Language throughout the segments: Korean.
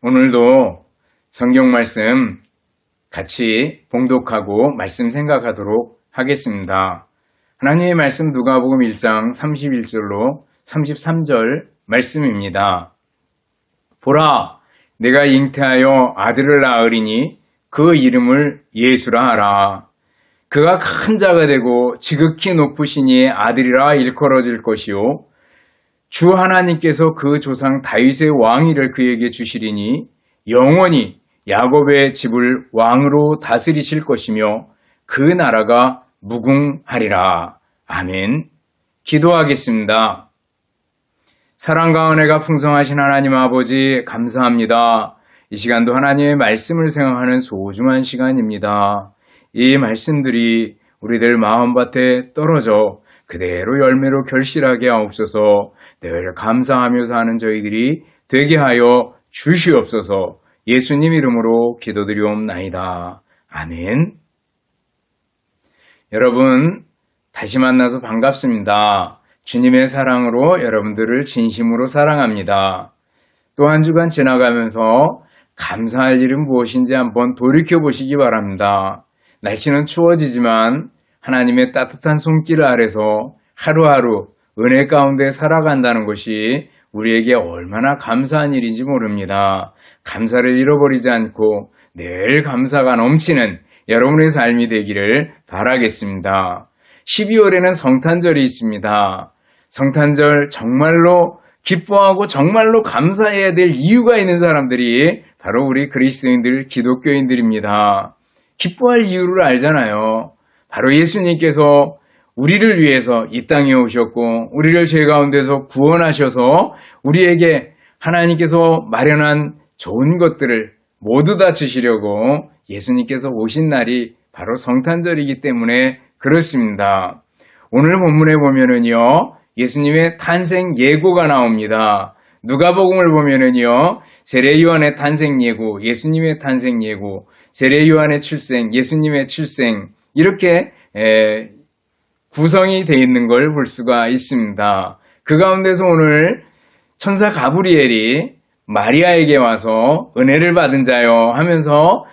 오늘도 성경 말씀 같이 봉독하고 말씀 생각하도록 하겠습니다. 하나님의 말씀 누가복음 1장 31절로 33절 말씀입니다. 보라, 내가 잉태하여 아들을 낳으리니 그 이름을 예수라 하라. 그가 큰 자가 되고 지극히 높으신 이의 아들이라 일컬어질 것이요 주 하나님께서 그 조상 다윗의 왕위를 그에게 주시리니 영원히 야곱의 집을 왕으로 다스리실 것이며 그 나라가 무궁하리라. 아멘. 기도하겠습니다. 사랑과 은혜가 풍성하신 하나님 아버지 감사합니다. 이 시간도 하나님의 말씀을 생각하는 소중한 시간입니다. 이 말씀들이 우리들 마음밭에 떨어져 그대로 열매로 결실하게 하옵소서. 늘 감사하며 사는 저희들이 되게 하여 주시옵소서. 예수님 이름으로 기도드리옵나이다. 아멘. 여러분, 다시 만나서 반갑습니다. 주님의 사랑으로 여러분들을 진심으로 사랑합니다. 또 한 주간 지나가면서 감사할 일은 무엇인지 한번 돌이켜보시기 바랍니다. 날씨는 추워지지만 하나님의 따뜻한 손길 아래서 하루하루 은혜 가운데 살아간다는 것이 우리에게 얼마나 감사한 일인지 모릅니다. 감사를 잃어버리지 않고 늘 감사가 넘치는 여러분의 삶이 되기를 바라겠습니다. 12월에는 성탄절이 있습니다. 성탄절 정말로 기뻐하고 정말로 감사해야 될 이유가 있는 사람들이 바로 우리 그리스도인들, 기독교인들입니다. 기뻐할 이유를 알잖아요. 바로 예수님께서 우리를 위해서 이 땅에 오셨고 우리를 죄 가운데서 구원하셔서 우리에게 하나님께서 마련한 좋은 것들을 모두 다 주시려고 예수님께서 오신 날이 바로 성탄절이기 때문에 그렇습니다. 오늘 본문에 보면은요, 예수님의 탄생 예고가 나옵니다. 누가복음을 보면은요, 세례 요한의 탄생 예고, 예수님의 탄생 예고, 세례 요한의 출생, 예수님의 출생 이렇게 구성이 되어 있는 걸 볼 수가 있습니다. 그 가운데서 오늘 천사 가브리엘이 마리아에게 와서 은혜를 받은 자여 하면서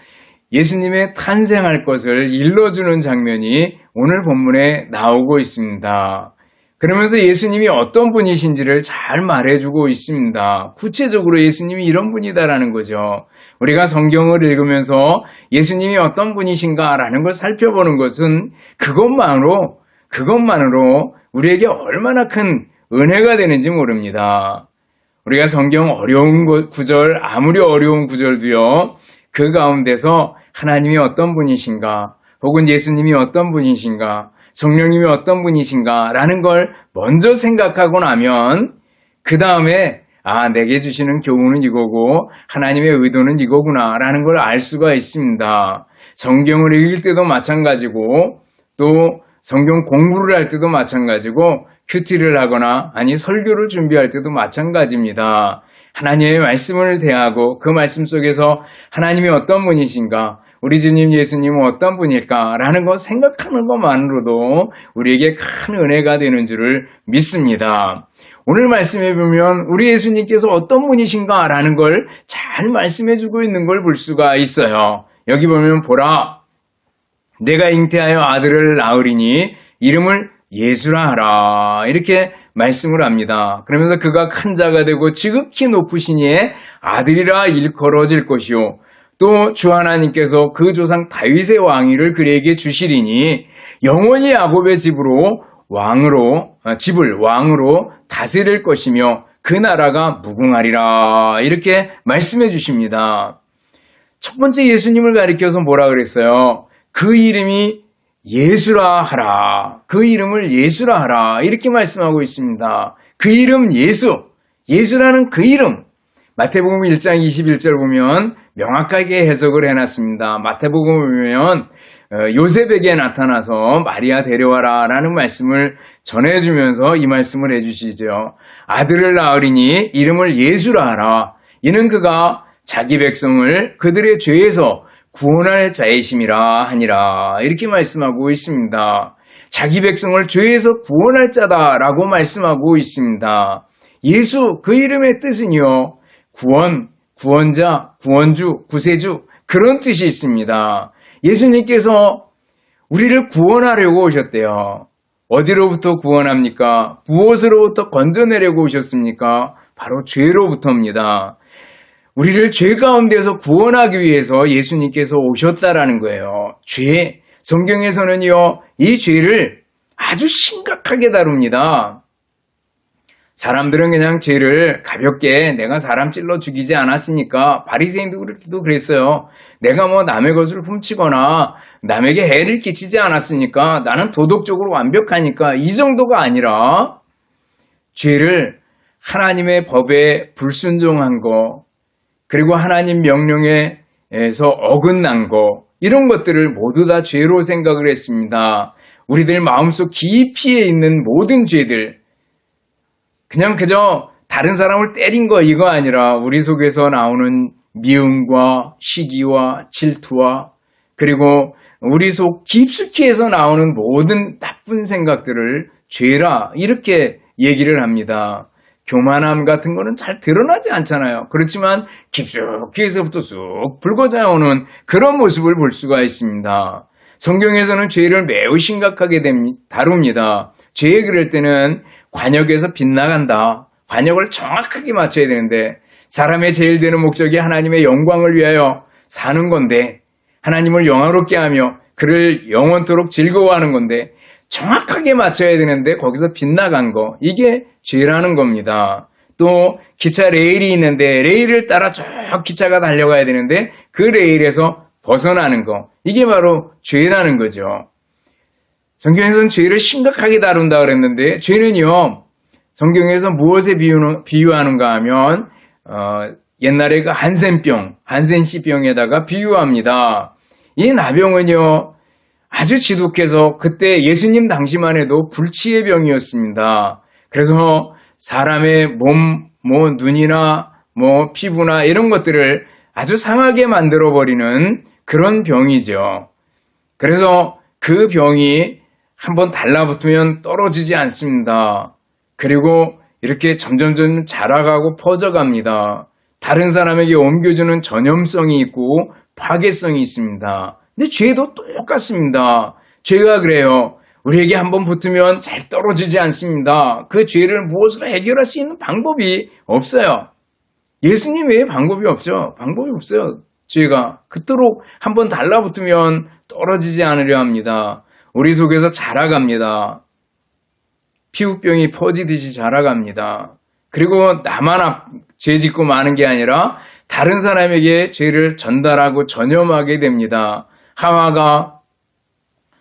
예수님의 탄생할 것을 일러주는 장면이 오늘 본문에 나오고 있습니다. 그러면서 예수님이 어떤 분이신지를 잘 말해주고 있습니다. 구체적으로 예수님이 이런 분이다라는 거죠. 우리가 성경을 읽으면서 예수님이 어떤 분이신가라는 걸 살펴보는 것은 그것만으로 우리에게 얼마나 큰 은혜가 되는지 모릅니다. 우리가 성경 어려운 구절, 아무리 어려운 구절도요, 그 가운데서 하나님이 어떤 분이신가, 혹은 예수님이 어떤 분이신가, 성령님이 어떤 분이신가 라는 걸 먼저 생각하고 나면 그 다음에 내게 주시는 교훈은 이거고 하나님의 의도는 이거구나 라는 걸 알 수가 있습니다. 성경을 읽을 때도 마찬가지고 또 성경 공부를 할 때도 마찬가지고 큐티를 하거나 설교를 준비할 때도 마찬가지입니다. 하나님의 말씀을 대하고 그 말씀 속에서 하나님이 어떤 분이신가, 우리 주님 예수님은 어떤 분일까 라는 거 생각하는 것만으로도 우리에게 큰 은혜가 되는 줄을 믿습니다. 오늘 말씀해 보면 우리 예수님께서 어떤 분이신가 라는 걸 잘 말씀해 주고 있는 걸 볼 수가 있어요. 여기 보면 보라, 내가 잉태하여 아들을 낳으리니 이름을 예수라 하라 이렇게 말씀을 합니다. 그러면서 그가 큰 자가 되고 지극히 높으신 이의 아들이라 일컬어질 것이요 또 주 하나님께서 그 조상 다윗의 왕위를 그에게 주시리니 영원히 야곱의 집을 왕으로 다스릴 것이며 그 나라가 무궁하리라 이렇게 말씀해 주십니다. 첫 번째 예수님을 가리켜서 뭐라 그랬어요? 그 이름이 예수라 하라. 그 이름을 예수라 하라. 이렇게 말씀하고 있습니다. 그 이름 예수라는 그 이름. 마태복음 1장 21절 보면 명확하게 해석을 해놨습니다. 마태복음 보면 요셉에게 나타나서 마리아 데려와라 라는 말씀을 전해주면서 이 말씀을 해주시죠. 아들을 낳으리니 이름을 예수라 하라. 이는 그가 자기 백성을 그들의 죄에서 구원할 자이심이라 하니라 이렇게 말씀하고 있습니다. 자기 백성을 죄에서 구원할 자다라고 말씀하고 있습니다. 예수 그 이름의 뜻은요 구원자, 구원주, 구세주 그런 뜻이 있습니다. 예수님께서 우리를 구원하려고 오셨대요. 어디로부터 구원합니까? 무엇으로부터 건져내려고 오셨습니까? 바로 죄로부터입니다. 우리를 죄 가운데서 구원하기 위해서 예수님께서 오셨다라는 거예요. 죄, 성경에서는요, 이 죄를 아주 심각하게 다룹니다. 사람들은 그냥 죄를 가볍게 내가 사람 찔러 죽이지 않았으니까 바리새인들도 그랬어요. 내가 뭐 남의 것을 훔치거나 남에게 해를 끼치지 않았으니까 나는 도덕적으로 완벽하니까 이 정도가 아니라 죄를 하나님의 법에 불순종한 거 그리고 하나님 명령에서 어긋난 거 이런 것들을 모두 다 죄로 생각을 했습니다. 우리들 마음속 깊이에 있는 모든 죄들 그냥 그저 다른 사람을 때린 거 이거 아니라 우리 속에서 나오는 미움과 시기와 질투와 그리고 우리 속 깊숙이에서 나오는 모든 나쁜 생각들을 죄라 이렇게 얘기를 합니다. 교만함 같은 거는 잘 드러나지 않잖아요. 그렇지만 깊숙이에서부터 쑥 불거져 오는 그런 모습을 볼 수가 있습니다. 성경에서는 죄를 매우 심각하게 다룹니다. 죄에 그럴 때는 관역에서 빗나간다. 관역을 정확하게 맞춰야 되는데 사람의 제일 되는 목적이 하나님의 영광을 위하여 사는 건데 하나님을 영화롭게 하며 그를 영원토록 즐거워하는 건데 정확하게 맞춰야 되는데 거기서 빗나간 거 이게 죄라는 겁니다. 또 기차 레일이 있는데 레일을 따라 쭉 기차가 달려가야 되는데 그 레일에서 벗어나는 거 이게 바로 죄라는 거죠. 성경에서는 죄를 심각하게 다룬다 그랬는데 죄는요 성경에서 무엇에 비유하는가 하면 옛날에 그 한센씨병에다가 비유합니다. 이 나병은요 아주 지독해서 그때 예수님 당시만 해도 불치의 병이었습니다. 그래서 사람의 몸, 눈이나 피부나 이런 것들을 아주 상하게 만들어버리는 그런 병이죠. 그래서 그 병이 한번 달라붙으면 떨어지지 않습니다. 그리고 이렇게 점점점 자라가고 퍼져갑니다. 다른 사람에게 옮겨주는 전염성이 있고 파괴성이 있습니다. 근데 죄도 똑같습니다. 죄가 그래요. 우리에게 한번 붙으면 잘 떨어지지 않습니다. 그 죄를 무엇으로 해결할 수 있는 방법이 없어요. 예수님 외에 방법이 없죠. 방법이 없어요. 죄가 그토록 한번 달라붙으면 떨어지지 않으려 합니다. 우리 속에서 자라갑니다. 피부병이 퍼지듯이 자라갑니다. 그리고 나만 죄 짓고 마는 게 아니라 다른 사람에게 죄를 전달하고 전염하게 됩니다. 하와가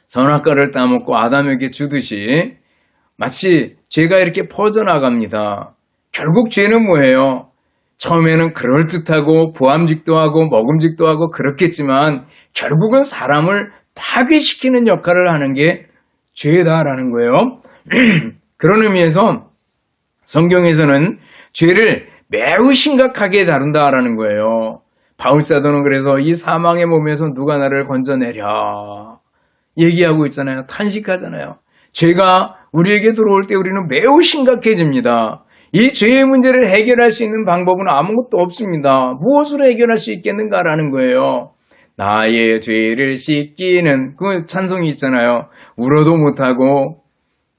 선악과를 따먹고 아담에게 주듯이 마치 죄가 이렇게 퍼져나갑니다. 결국 죄는 뭐예요? 처음에는 그럴듯하고 보암직도 하고 먹음직도 하고 그렇겠지만 결국은 사람을 파괴시키는 역할을 하는 게 죄다라는 거예요. 그런 의미에서 성경에서는 죄를 매우 심각하게 다룬다라는 거예요. 바울사도는 그래서 이 사망의 몸에서 누가 나를 건져내랴 얘기하고 있잖아요. 탄식하잖아요. 죄가 우리에게 들어올 때 우리는 매우 심각해집니다. 이 죄의 문제를 해결할 수 있는 방법은 아무것도 없습니다. 무엇으로 해결할 수 있겠는가라는 거예요. 나의 죄를 씻기는 그 찬송이 있잖아요. 울어도 못하고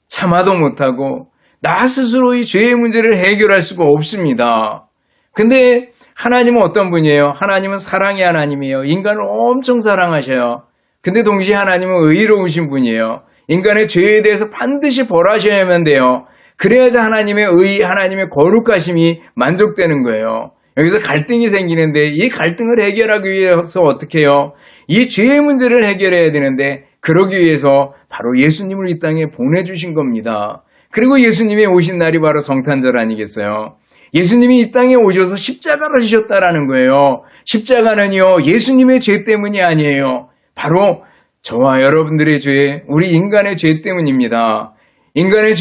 참아도 못하고 나 스스로 이 죄의 문제를 해결할 수가 없습니다. 근데 하나님은 어떤 분이에요? 하나님은 사랑의 하나님이에요. 인간을 엄청 사랑하셔요. 근데 동시에 하나님은 의로우신 분이에요. 인간의 죄에 대해서 반드시 벌하셔야만 돼요. 그래야지 하나님의 의, 하나님의 거룩하심이 만족되는 거예요. 여기서 갈등이 생기는데 이 갈등을 해결하기 위해서 어떻게 해요? 이 죄의 문제를 해결해야 되는데 그러기 위해서 바로 예수님을 이 땅에 보내주신 겁니다. 그리고 예수님이 오신 날이 바로 성탄절 아니겠어요? 예수님이 이 땅에 오셔서 십자가를 지셨다라는 거예요. 십자가는요, 예수님의 죄 때문이 아니에요. 바로 저와 여러분들의 죄, 우리 인간의 죄 때문입니다. 인간이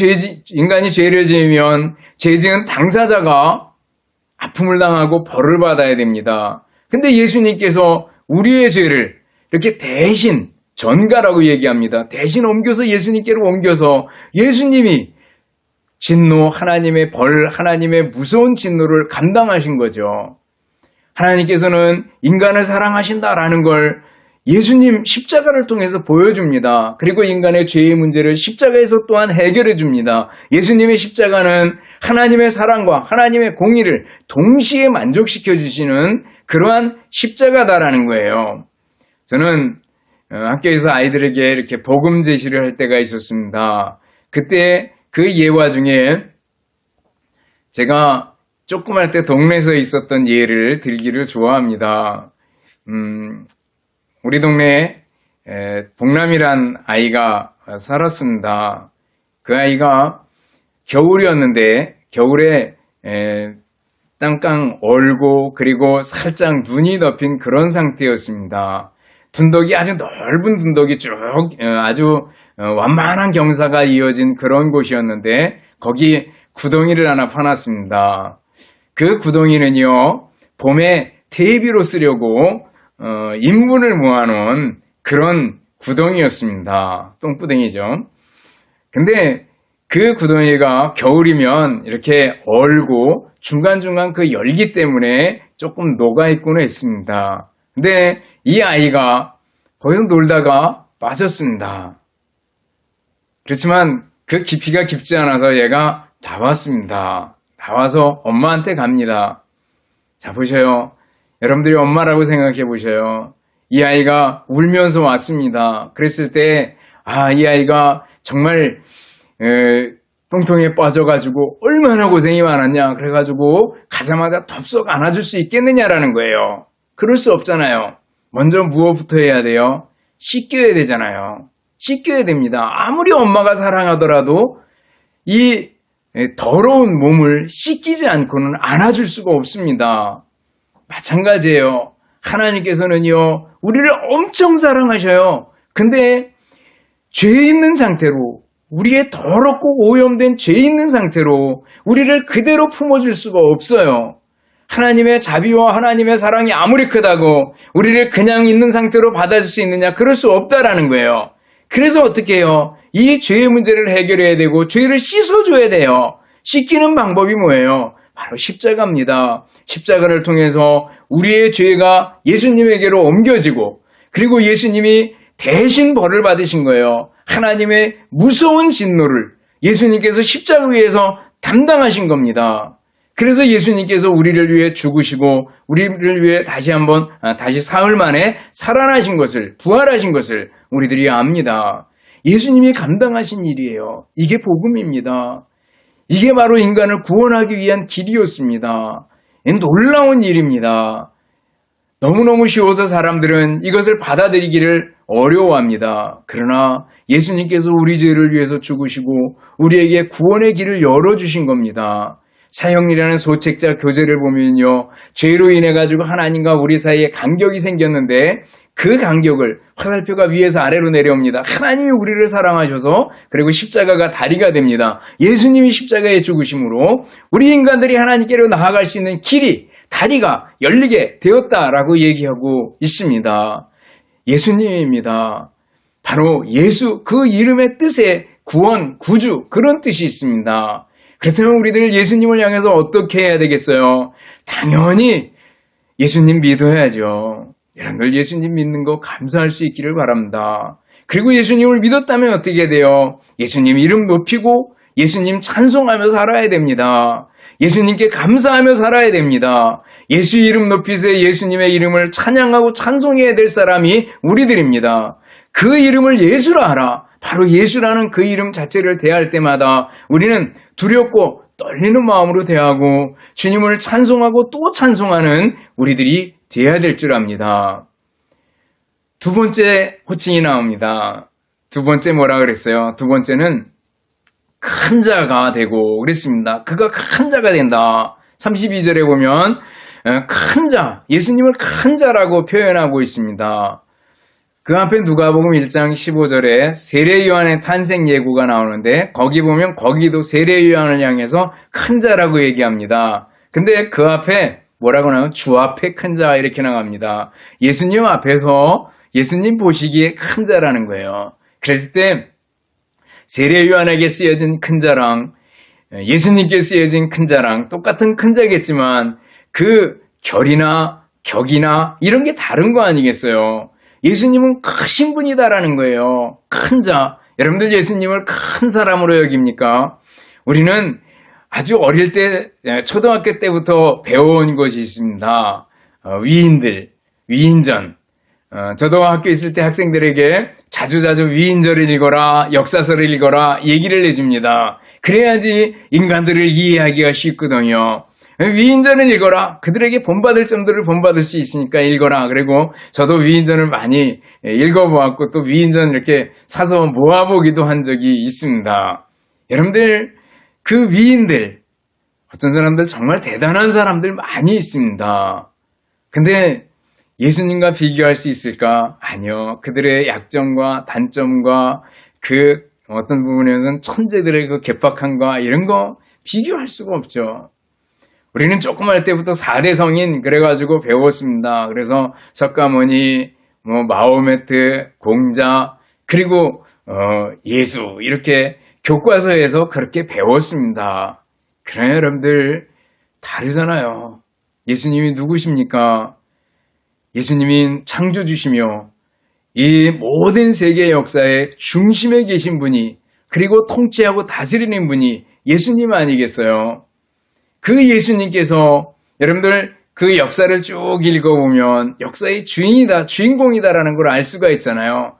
죄를 지으면 죄 지은 당사자가 아픔을 당하고 벌을 받아야 됩니다. 근데 예수님께서 우리의 죄를 이렇게 대신 전가라고 얘기합니다. 대신 옮겨서 예수님께로 옮겨서 예수님이 진노, 하나님의 벌, 하나님의 무서운 진노를 감당하신 거죠. 하나님께서는 인간을 사랑하신다라는 걸 예수님 십자가를 통해서 보여줍니다. 그리고 인간의 죄의 문제를 십자가에서 또한 해결해 줍니다. 예수님의 십자가는 하나님의 사랑과 하나님의 공의를 동시에 만족시켜 주시는 그러한 십자가다라는 거예요. 저는 학교에서 아이들에게 이렇게 복음 제시를 할 때가 있었습니다. 그때 그 예화 중에 제가 조그만 때 동네에서 있었던 예를 들기를 좋아합니다. 우리 동네에 복남이란 아이가 살았습니다. 그 아이가 겨울이었는데 겨울에 땅깡 얼고 그리고 살짝 눈이 덮인 그런 상태였습니다. 둔덕이 아주 넓은 둔덕이 쭉 아주 완만한 경사가 이어진 그런 곳이었는데 거기 구덩이를 하나 파놨습니다. 그 구덩이는요, 봄에 퇴비로 쓰려고 인분을 모아놓은 그런 구덩이였습니다. 똥구덩이죠. 근데 그 구덩이가 겨울이면 이렇게 얼고 중간중간 그 열기 때문에 조금 녹아있곤 했습니다. 근데 이 아이가 거기서 놀다가 빠졌습니다. 그렇지만 그 깊이가 깊지 않아서 얘가 나왔습니다. 나와서 엄마한테 갑니다. 자, 보셔요. 여러분들이 엄마라고 생각해 보셔요. 이 아이가 울면서 왔습니다. 그랬을 때, 이 아이가 정말, 똥통에 빠져가지고 얼마나 고생이 많았냐. 그래가지고 가자마자 덥석 안아줄 수 있겠느냐라는 거예요. 그럴 수 없잖아요. 먼저 무엇부터 해야 돼요? 씻겨야 되잖아요. 씻겨야 됩니다. 아무리 엄마가 사랑하더라도 이 더러운 몸을 씻기지 않고는 안아줄 수가 없습니다. 마찬가지예요. 하나님께서는요, 우리를 엄청 사랑하셔요. 근데 죄 있는 상태로, 우리의 더럽고 오염된 죄 있는 상태로 우리를 그대로 품어줄 수가 없어요. 하나님의 자비와 하나님의 사랑이 아무리 크다고 우리를 그냥 있는 상태로 받아줄 수 있느냐? 그럴 수 없다라는 거예요. 그래서 어떻게 해요? 이 죄의 문제를 해결해야 되고 죄를 씻어줘야 돼요. 씻기는 방법이 뭐예요? 바로 십자가입니다. 십자가를 통해서 우리의 죄가 예수님에게로 옮겨지고 그리고 예수님이 대신 벌을 받으신 거예요. 하나님의 무서운 진노를 예수님께서 십자가 위에서 담당하신 겁니다. 그래서 예수님께서 우리를 위해 죽으시고 우리를 위해 다시 사흘 만에 살아나신 것을, 부활하신 것을 우리들이 압니다. 예수님이 감당하신 일이에요. 이게 복음입니다. 이게 바로 인간을 구원하기 위한 길이었습니다. 놀라운 일입니다. 너무너무 쉬워서 사람들은 이것을 받아들이기를 어려워합니다. 그러나 예수님께서 우리 죄를 위해서 죽으시고 우리에게 구원의 길을 열어주신 겁니다. 사형리라는 소책자 교재를 보면요, 죄로 인해 가지고 하나님과 우리 사이에 간격이 생겼는데 그 간격을 화살표가 위에서 아래로 내려옵니다. 하나님이 우리를 사랑하셔서 그리고 십자가가 다리가 됩니다. 예수님이 십자가에 죽으심으로 우리 인간들이 하나님께로 나아갈 수 있는 길이, 다리가 열리게 되었다라고 얘기하고 있습니다. 예수님입니다. 바로 예수, 그 이름의 뜻에 구원, 구주, 그런 뜻이 있습니다. 그렇다면 우리들 예수님을 향해서 어떻게 해야 되겠어요? 당연히 예수님 믿어야죠. 여러분들 예수님 믿는 거 감사할 수 있기를 바랍니다. 그리고 예수님을 믿었다면 어떻게 돼요? 예수님 이름 높이고 예수님 찬송하며 살아야 됩니다. 예수님께 감사하며 살아야 됩니다. 예수 이름 높이세요. 예수님의 이름을 찬양하고 찬송해야 될 사람이 우리들입니다. 그 이름을 예수라 하라. 바로 예수라는 그 이름 자체를 대할 때마다 우리는 두렵고 떨리는 마음으로 대하고 주님을 찬송하고 또 찬송하는 우리들이 되어야 될 줄 압니다. 두 번째 호칭이 나옵니다. 두 번째 뭐라 그랬어요? 두 번째는 큰 자가 되고 그랬습니다. 그가 큰 자가 된다. 32절에 보면 큰 자, 예수님을 큰 자라고 표현하고 있습니다. 그 앞에 누가복음 1장 15절에 세례 요한의 탄생 예고가 나오는데 거기 보면 거기도 세례 요한을 향해서 큰 자라고 얘기합니다. 근데 그 앞에 뭐라고 나오면 주 앞에 큰 자 이렇게 나갑니다. 예수님 앞에서 예수님 보시기에 큰 자라는 거예요. 그랬을 때 세례 요한에게 쓰여진 큰 자랑 예수님께 쓰여진 큰 자랑 똑같은 큰 자겠지만 그 결이나 격이나 이런 게 다른 거 아니겠어요? 예수님은 크신 분이다라는 거예요. 큰 자. 여러분들 예수님을 큰 사람으로 여깁니까? 우리는 아주 어릴 때, 초등학교 때부터 배워온 것이 있습니다. 위인들, 위인전. 저도 학교에 있을 때 학생들에게 자주자주 위인전을 읽어라, 역사서를 읽어라 얘기를 해줍니다. 그래야지 인간들을 이해하기가 쉽거든요. 위인전을 읽어라. 그들에게 본받을 점들을 본받을 수 있으니까 읽어라. 그리고 저도 위인전을 많이 읽어보았고 또 위인전 이렇게 사서 모아보기도 한 적이 있습니다. 여러분들 그 위인들, 어떤 사람들 정말 대단한 사람들 많이 있습니다. 근데 예수님과 비교할 수 있을까? 아니요. 그들의 약점과 단점과 그 어떤 부분에서는 천재들의 그 개박함과 이런 거 비교할 수가 없죠. 우리는 조그만 때부터 4대 성인 그래가지고 배웠습니다. 그래서 석가모니, 마호메트, 공자, 그리고 예수 이렇게 교과서에서 그렇게 배웠습니다. 그러나 여러분들 다르잖아요. 예수님이 누구십니까? 예수님인 창조주시며 이 모든 세계 역사의 중심에 계신 분이 그리고 통치하고 다스리는 분이 예수님 아니겠어요? 그 예수님께서 여러분들 그 역사를 쭉 읽어보면 역사의 주인이다, 주인공이다라는 걸 알 수가 있잖아요.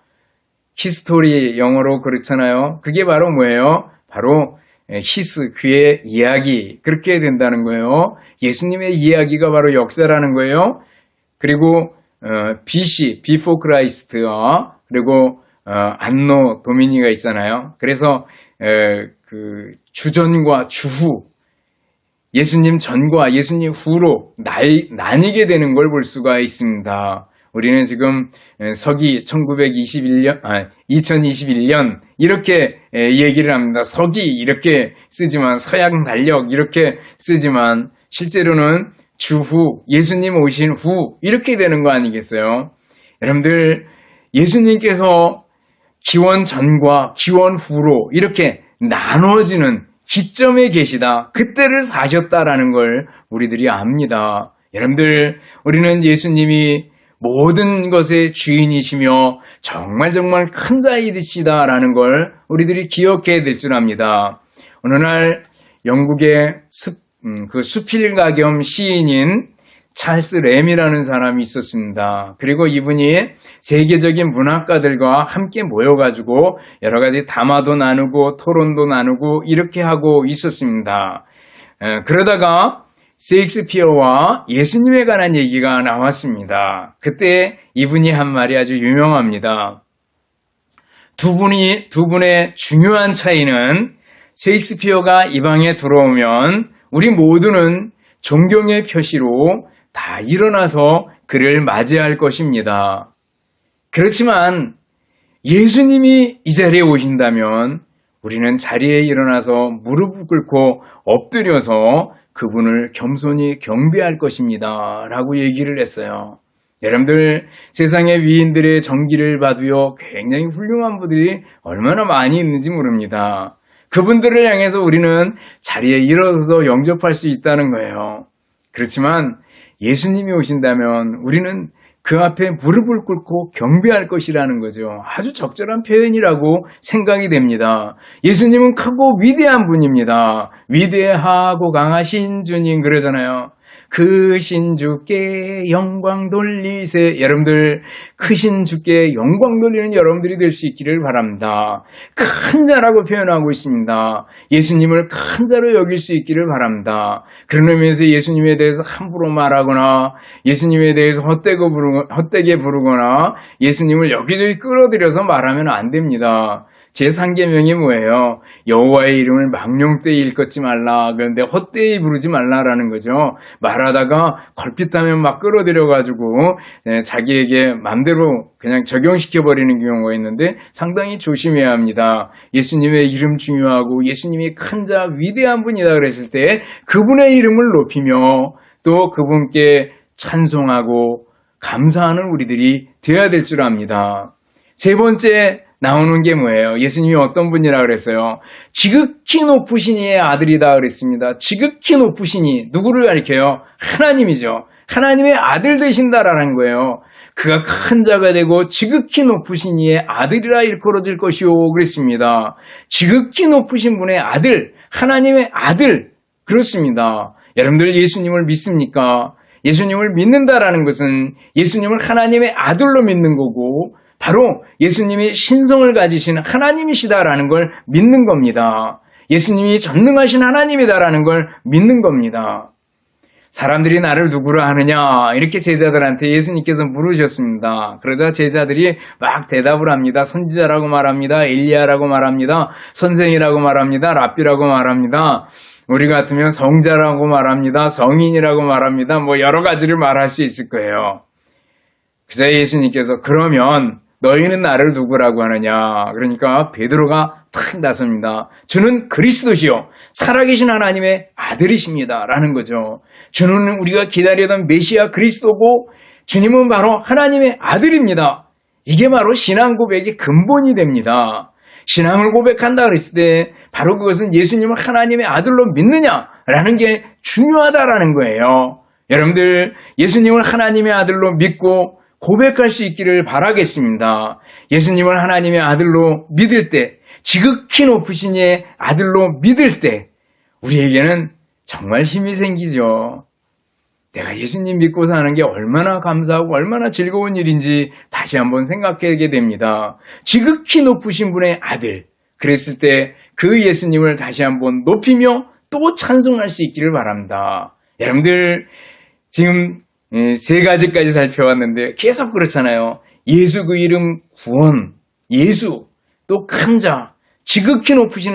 히스토리 영어로 그렇잖아요. 그게 바로 뭐예요? 바로 히스, 그의 이야기. 그렇게 된다는 거예요. 예수님의 이야기가 바로 역사라는 거예요. 그리고 BC, Before Christ와 그리고 안노 도미니가 있잖아요. 그래서 그 주전과 주후, 예수님 전과 예수님 후로 나뉘게 되는 걸 볼 수가 있습니다. 우리는 지금 서기 2021년 이렇게 얘기를 합니다. 서기 이렇게 쓰지만 서양 달력 이렇게 쓰지만 실제로는 주후, 예수님 오신 후 이렇게 되는 거 아니겠어요? 여러분들 예수님께서 기원 전과 기원 후로 이렇게 나눠지는 기점에 계시다. 그때를 사셨다라는 걸 우리들이 압니다. 여러분들 우리는 예수님이 모든 것의 주인이시며 정말 큰 자이시다라는 걸 우리들이 기억해야 될 줄 압니다. 어느 날 영국의 수필가 겸 시인인 찰스 램이라는 사람이 있었습니다. 그리고 이분이 세계적인 문학가들과 함께 모여가지고 여러 가지 담화도 나누고 토론도 나누고 이렇게 하고 있었습니다. 그러다가 셰익스피어와 예수님에 관한 얘기가 나왔습니다. 그때 이분이 한 말이 아주 유명합니다. 두 분의 중요한 차이는 셰익스피어가 이 방에 들어오면 우리 모두는 존경의 표시로 다 일어나서 그를 맞이할 것입니다. 그렇지만 예수님이 이 자리에 오신다면 우리는 자리에 일어나서 무릎을 꿇고 엎드려서 그분을 겸손히 경배할 것입니다. 라고 얘기를 했어요. 여러분들 세상의 위인들의 정기를 봐도요 굉장히 훌륭한 분들이 얼마나 많이 있는지 모릅니다. 그분들을 향해서 우리는 자리에 일어서서 영접할 수 있다는 거예요. 그렇지만 예수님이 오신다면 우리는 그 앞에 무릎을 꿇고 경배할 것이라는 거죠. 아주 적절한 표현이라고 생각이 됩니다. 예수님은 크고 위대한 분입니다. 위대하고 강하신 주님 그러잖아요. 크신 주께 영광 돌리세. 여러분들 크신 주께 영광 돌리는 여러분들이 될 수 있기를 바랍니다. 큰 자라고 표현하고 있습니다. 예수님을 큰 자로 여길 수 있기를 바랍니다. 그런 의미에서 예수님에 대해서 함부로 말하거나 예수님에 대해서 헛되게 부르거나 예수님을 여기저기 끌어들여서 말하면 안 됩니다. 제3계명이 뭐예요? 여호와의 이름을 망령되이 일컫지 말라. 그런데 헛되이 부르지 말라라는 거죠. 말하다가 걸핏하면 막 끌어들여가지고 자기에게 맘대로 그냥 적용시켜버리는 경우가 있는데 상당히 조심해야 합니다. 예수님의 이름 중요하고 예수님이 큰 자 위대한 분이다 그랬을 때 그분의 이름을 높이며 또 그분께 찬송하고 감사하는 우리들이 되어야 될 줄 압니다. 세 번째 나오는 게 뭐예요? 예수님이 어떤 분이라 그랬어요? 지극히 높으신 이의 아들이다 그랬습니다. 지극히 높으신 이 누구를 가리켜요? 하나님이죠. 하나님의 아들 되신다라는 거예요. 그가 큰 자가 되고 지극히 높으신 이의 아들이라 일컬어질 것이요 그랬습니다. 지극히 높으신 분의 아들, 하나님의 아들, 그렇습니다. 여러분들 예수님을 믿습니까? 예수님을 믿는다라는 것은 예수님을 하나님의 아들로 믿는 거고 바로 예수님이 신성을 가지신 하나님이시다라는 걸 믿는 겁니다. 예수님이 전능하신 하나님이다라는 걸 믿는 겁니다. 사람들이 나를 누구라 하느냐 이렇게 제자들한테 예수님께서 물으셨습니다. 그러자 제자들이 막 대답을 합니다. 선지자라고 말합니다. 엘리야라고 말합니다. 선생이라고 말합니다. 랍비라고 말합니다. 우리 같으면 성자라고 말합니다. 성인이라고 말합니다. 뭐 여러 가지를 말할 수 있을 거예요. 그래서 예수님께서 그러면 너희는 나를 누구라고 하느냐. 그러니까 베드로가 탁 나섭니다. 주는 그리스도시요 살아계신 하나님의 아들이십니다 라는 거죠. 주는 우리가 기다리던 메시아 그리스도고 주님은 바로 하나님의 아들입니다. 이게 바로 신앙 고백의 근본이 됩니다. 신앙을 고백한다 그랬을 때 바로 그것은 예수님을 하나님의 아들로 믿느냐라는 게 중요하다라는 거예요. 여러분들 예수님을 하나님의 아들로 믿고 고백할 수 있기를 바라겠습니다. 예수님을 하나님의 아들로 믿을 때, 지극히 높으신 이의 아들로 믿을 때 우리에게는 정말 힘이 생기죠. 내가 예수님 믿고 사는 게 얼마나 감사하고 얼마나 즐거운 일인지 다시 한번 생각하게 됩니다. 지극히 높으신 분의 아들, 그랬을 때 그 예수님을 다시 한번 높이며 또 찬송할 수 있기를 바랍니다. 여러분들 지금 세 가지까지 살펴왔는데 계속 그렇잖아요. 예수 그 이름 구원, 예수, 또 큰 자, 지극히 높으신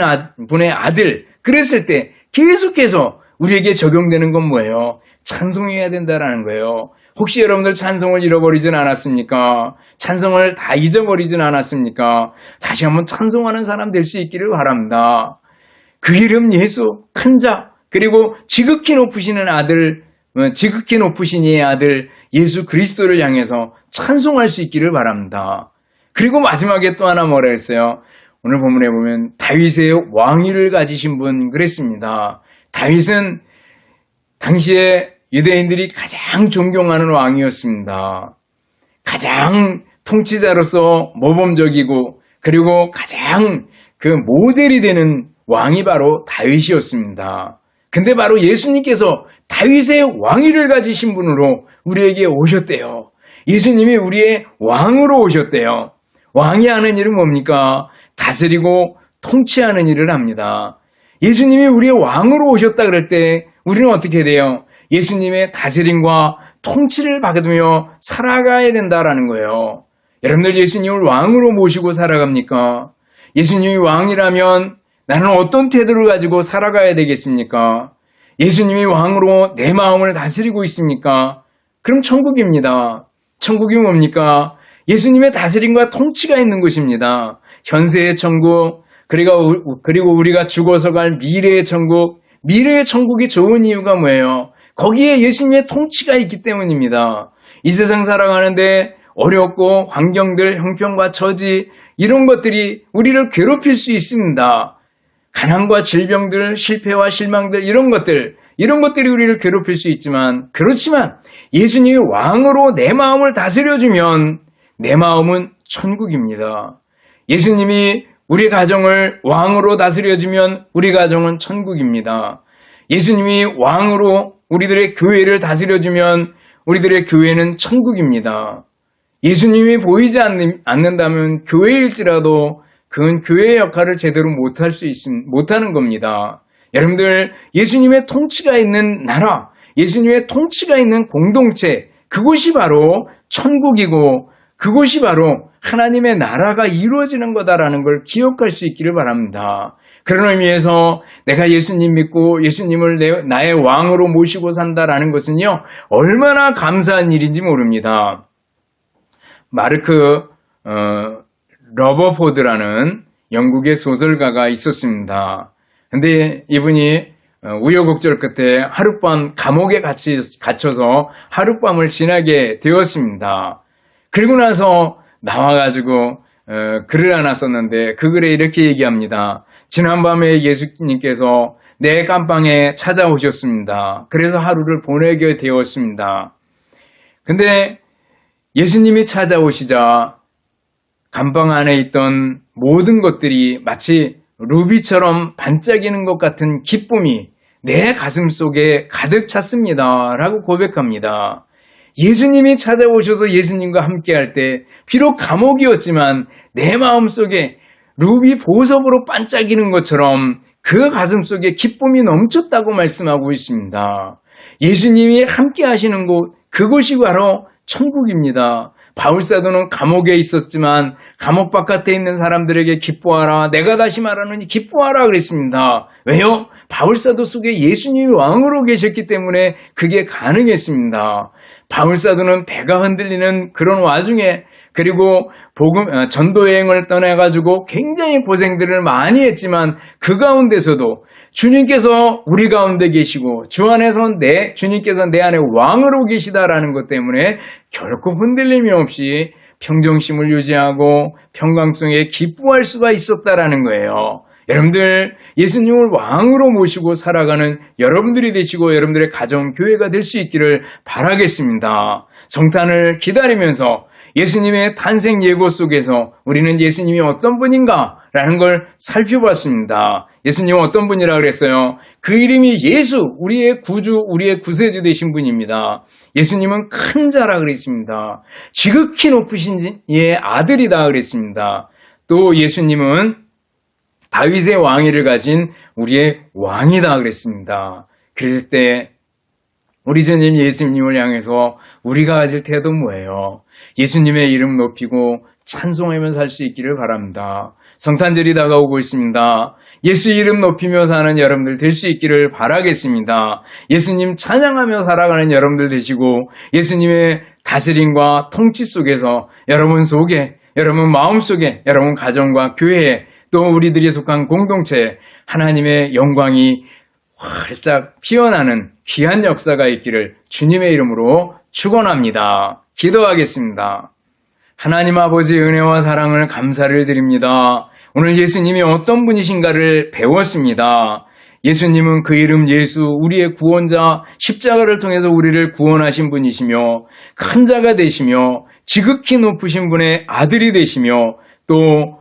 분의 아들, 그랬을 때 계속해서 우리에게 적용되는 건 뭐예요? 찬송해야 된다라는 거예요. 혹시 여러분들 찬송을 잃어버리진 않았습니까? 찬송을 다 잊어버리진 않았습니까? 다시 한번 찬송하는 사람 될 수 있기를 바랍니다. 그 이름 예수, 큰 자, 그리고 지극히 높으시는 아들, 지극히 높으신 이의 아들 예수 그리스도를 향해서 찬송할 수 있기를 바랍니다. 그리고 마지막에 또 하나 뭐라 했어요? 오늘 본문에 보면 다윗의 왕위를 가지신 분 그랬습니다. 다윗은 당시에 유대인들이 가장 존경하는 왕이었습니다. 가장 통치자로서 모범적이고 그리고 가장 그 모델이 되는 왕이 바로 다윗이었습니다. 근데 바로 예수님께서 다윗의 왕위를 가지신 분으로 우리에게 오셨대요. 예수님이 우리의 왕으로 오셨대요. 왕이 하는 일은 뭡니까? 다스리고 통치하는 일을 합니다. 예수님이 우리의 왕으로 오셨다 그럴 때 우리는 어떻게 돼요? 예수님의 다스림과 통치를 받으며 살아가야 된다라는 거예요. 여러분들 예수님을 왕으로 모시고 살아갑니까? 예수님이 왕이라면 나는 어떤 태도를 가지고 살아가야 되겠습니까? 예수님이 왕으로 내 마음을 다스리고 있습니까? 그럼 천국입니다. 천국이 뭡니까? 예수님의 다스림과 통치가 있는 곳입니다. 현세의 천국, 그리고 우리가 죽어서 갈 미래의 천국, 미래의 천국이 좋은 이유가 뭐예요? 거기에 예수님의 통치가 있기 때문입니다. 이 세상 살아가는데 어렵고 환경들, 형편과 처지 이런 것들이 우리를 괴롭힐 수 있습니다. 가난과 질병들, 실패와 실망들 이런 것들이 우리를 괴롭힐 수 있지만 그렇지만 예수님이 왕으로 내 마음을 다스려주면 내 마음은 천국입니다. 예수님이 우리 가정을 왕으로 다스려주면 우리 가정은 천국입니다. 예수님이 왕으로 우리들의 교회를 다스려주면 우리들의 교회는 천국입니다. 예수님이 보이지 않는다면 교회일지라도 그건 교회의 역할을 제대로 못하는 겁니다. 여러분들 예수님의 통치가 있는 나라, 예수님의 통치가 있는 공동체, 그곳이 바로 천국이고 그곳이 바로 하나님의 나라가 이루어지는 거다라는 걸 기억할 수 있기를 바랍니다. 그런 의미에서 내가 예수님 믿고 예수님을 나의 왕으로 모시고 산다라는 것은요, 얼마나 감사한 일인지 모릅니다. 마르크 러버포드라는 영국의 소설가가 있었습니다. 근데 이분이 우여곡절 끝에 하룻밤 감옥에 갇혀서 하룻밤을 지나게 되었습니다. 그리고 나서 나와가지고 글을 하나 썼는데 그 글에 이렇게 얘기합니다. 지난밤에 예수님께서 내 깜방에 찾아오셨습니다. 그래서 하루를 보내게 되었습니다. 근데 예수님이 찾아오시자 감방 안에 있던 모든 것들이 마치 루비처럼 반짝이는 것 같은 기쁨이 내 가슴 속에 가득 찼습니다. 라고 고백합니다. 예수님이 찾아오셔서 예수님과 함께할 때 비록 감옥이었지만 내 마음 속에 루비 보석으로 반짝이는 것처럼 그 가슴 속에 기쁨이 넘쳤다고 말씀하고 있습니다. 예수님이 함께 하시는 곳, 그곳이 바로 천국입니다. 바울사도는 감옥에 있었지만 감옥 바깥에 있는 사람들에게 기뻐하라, 내가 다시 말하노니 기뻐하라 그랬습니다. 왜요? 바울사도 속에 예수님이 왕으로 계셨기 때문에 그게 가능했습니다. 바울사도는 배가 흔들리는 그런 와중에 그리고 전도 여행을 떠나가지고 굉장히 고생들을 많이 했지만 그 가운데서도 주님께서 우리 가운데 계시고 주님께서 내 안에 왕으로 계시다라는 것 때문에 결코 흔들림이 없이 평정심을 유지하고 평강성에 기뻐할 수가 있었다라는 거예요. 여러분들 예수님을 왕으로 모시고 살아가는 여러분들이 되시고 여러분들의 가정, 교회가 될 수 있기를 바라겠습니다. 성탄을 기다리면서 예수님의 탄생 예고 속에서 우리는 예수님이 어떤 분인가? 라는 걸 살펴봤습니다. 예수님은 어떤 분이라 그랬어요? 그 이름이 예수, 우리의 구주, 우리의 구세주 되신 분입니다. 예수님은 큰 자라 그랬습니다. 지극히 높으신 예 아들이다 그랬습니다. 또 예수님은 다윗의 왕위를 가진 우리의 왕이다 그랬습니다. 그랬을 때 우리 주님 예수님을 향해서 우리가 가질 태도 뭐예요? 예수님의 이름 높이고 찬송하며 살 수 있기를 바랍니다. 성탄절이 다가오고 있습니다. 예수 이름 높이며 사는 여러분들 될 수 있기를 바라겠습니다. 예수님 찬양하며 살아가는 여러분들 되시고 예수님의 다스림과 통치 속에서 여러분 속에, 여러분 마음속에, 여러분 가정과 교회에 또 우리들이 속한 공동체에 하나님의 영광이 활짝 피어나는 귀한 역사가 있기를 주님의 이름으로 축원합니다. 기도하겠습니다. 하나님 아버지의 은혜와 사랑을 감사를 드립니다. 오늘 예수님이 어떤 분이신가를 배웠습니다. 예수님은 그 이름 예수, 우리의 구원자, 십자가를 통해서 우리를 구원하신 분이시며 큰 자가 되시며 지극히 높으신 분의 아들이 되시며 또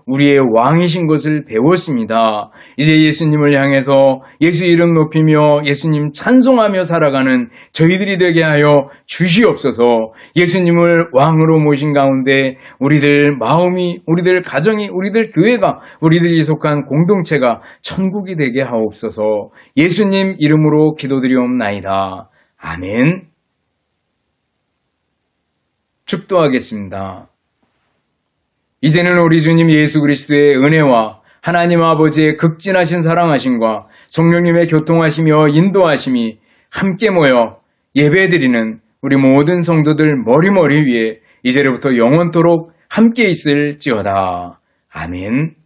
우리의 왕이신 것을 배웠습니다. 이제 예수님을 향해서 예수 이름 높이며 예수님 찬송하며 살아가는 저희들이 되게 하여 주시옵소서. 예수님을 왕으로 모신 가운데 우리들 마음이, 우리들 가정이, 우리들 교회가, 우리들이 속한 공동체가 천국이 되게 하옵소서. 예수님 이름으로 기도드리옵나이다. 아멘. 축도하겠습니다. 이제는 우리 주님 예수 그리스도의 은혜와 하나님 아버지의 극진하신 사랑하심과 성령님의 교통하시며 인도하심이 함께 모여 예배드리는 우리 모든 성도들 머리머리 위에 이제로부터 영원토록 함께 있을지어다. 아멘.